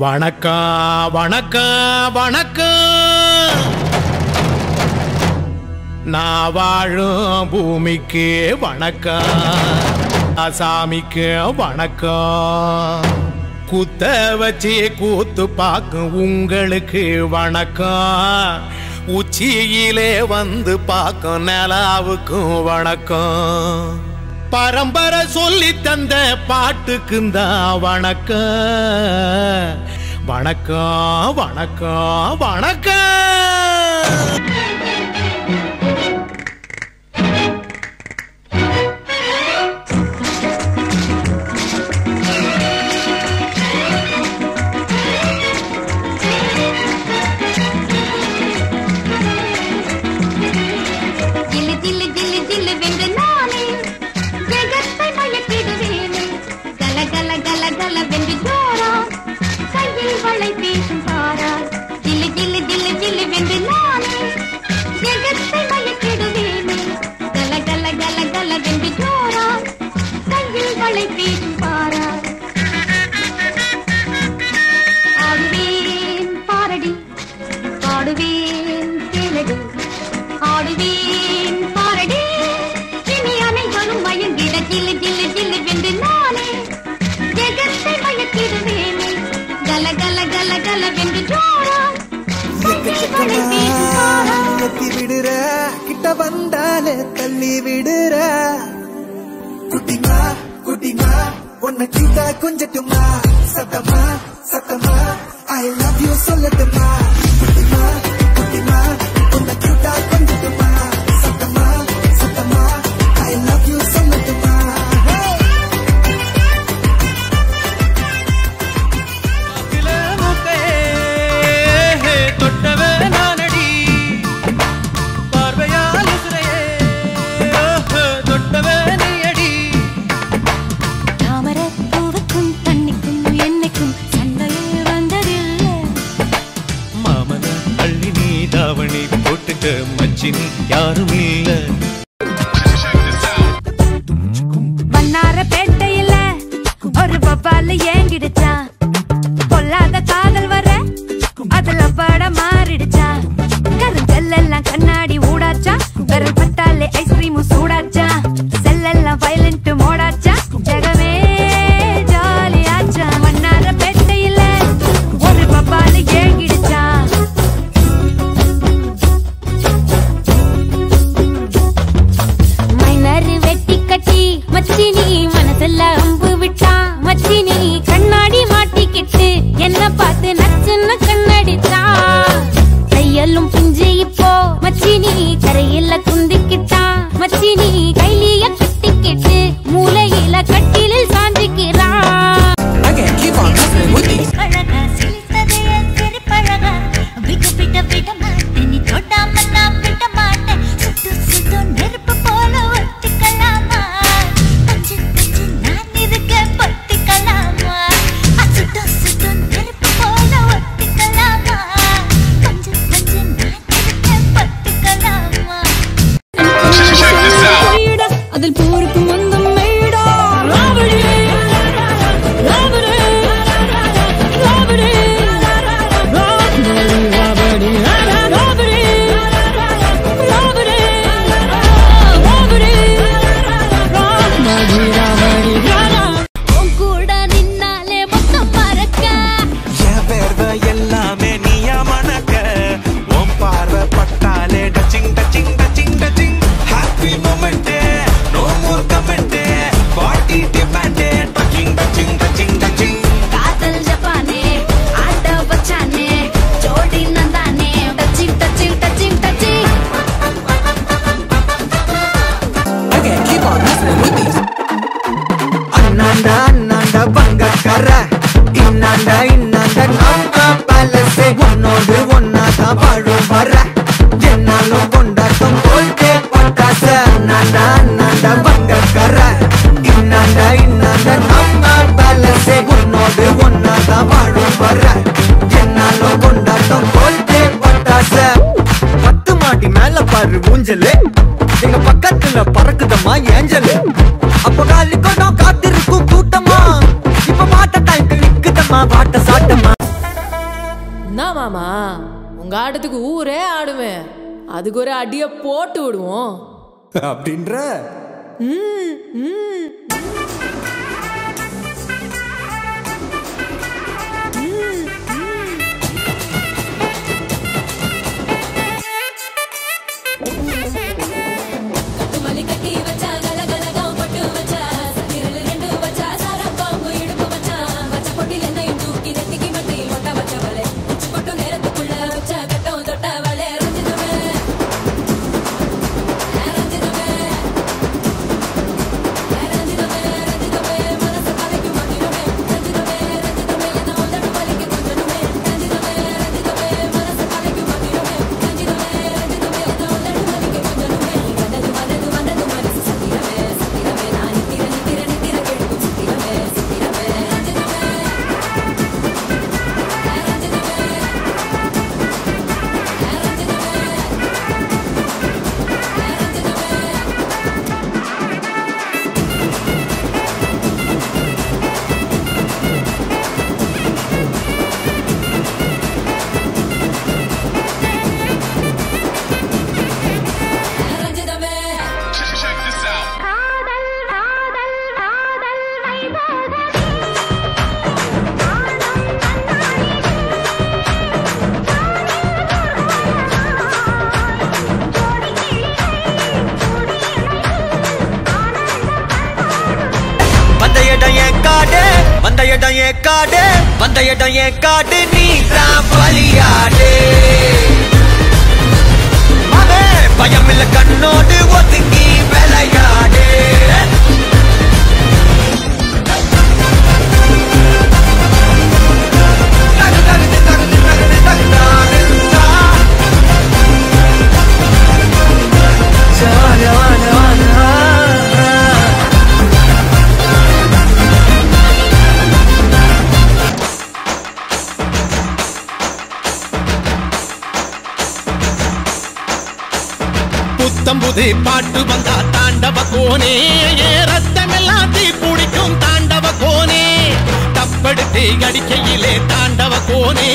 வணக்கம் வணக்கம் வணக்கம். நான் வாழும் பூமிக்கு வணக்கம், சாமிக்கு வணக்கம். குத்த வச்சு கூத்து பார்க்கும் உங்களுக்கு வணக்கம். உச்சியிலே வந்து பார்க்கும் நிலாவுக்கும் வணக்கம். பரம்பரை சொல்லி தந்த பாட்டுக்குந்தான் வணக்கம். வணக்கம் வணக்கம் வணக்கம். கிட்ட வந்தாலே தள்ளி விடுற குட்டிமா குட்டிமா உன்னை கிட்ட கொஞ்சட்டுமா சத்தமா சத்தமா ஐ லவ் யூ சொல்லட்டுமா குட்டிமா குட்டிமா உன்னை கிட்ட கொஞ்சட்டுமா சத்தமா சத்தமா ஐ லவ் யூ சொல்லட்டுமா. மச்சினி யாரும் இல்ல. வண்ணாரப்பேட்டையில ஒரு பப்பால ஏங்கிடுச்சா, பொல்லாத காதல் வர அதுல பட மாறிடுச்சா. கருஞ்செல்லாம் கண்ணாடி ஊடாச்சா, விரல் பட்டாலே ஐஸ்கிரீம் சூடாச்சா. செல்லெல்லாம் வயலண்ட் மோடாச்சா, ஜெகமே ஜாலியாச்சா. வண்ணாரப்பேட்டையில ஒரு பப்பால ஏங்கிடுச்சா. மச்சினி மனசுல அம்பு விட்டா, மச்சினி கண்ணாடி மாட்டிக்கிட்டு என்ன பார்த்து நச்சுன்னு கண்ணடிச்சா. கையெல்லும் பிஞ்சு இப்போ மச்சினி கரையில குந்திக்கிட்டா. மச்சினி கைலிய கட்டிக்கிட்டு மூளையில கட்டிலில் சாஞ்சிக்கிறா. இன்னாண்டா இன்னாண்டா நம்ம பலசே ஒன்னோடு ஒன்னாதான் வாழும் வர என்னாலும் கொண்டாட்டம் போல்கே பட்டாச. அண்ணாண்டா அண்ணாண்டா பங்கக்கர இன்னாண்டா இன்னாண்டா நம்ம பலசே ஒன்னோடு ஒன்னாதான் வாழும் வர என்னாலும் கொண்டாட்டம் போல்கே பட்டாச. 10 மாடி மேல பாரு ஊஞ்சலு, எங்க பக்கத்துல பறக்குதம்மா ஏஞ்சலு. அப்ப காலி கொண்டோம் காத்திருக்கும் கூட்டமா, இப்ப மாட்ட டைம் நிக்குதம்மா பாட்ட சாட்டமா. மாமா, உங்க ஆட்டத்துக்கு ஊரே ஆடுவேன். அதுக்கு ஒரு அடிய போட்டு விடுவோம் அப்படின்ற. காடு நீ தான் பலியாடு. பயமில்ல கண்ணோடு ஒதுங்கி விளையாடு. புத்தம்புது பாட்டு வந்தா தாண்டவ கோனே, ரத்தமெல்லாம் தீ குடிக்கும் தாண்டவ கோனே. தப்படுத்து அடிக்கையிலே தாண்டவ கோனே,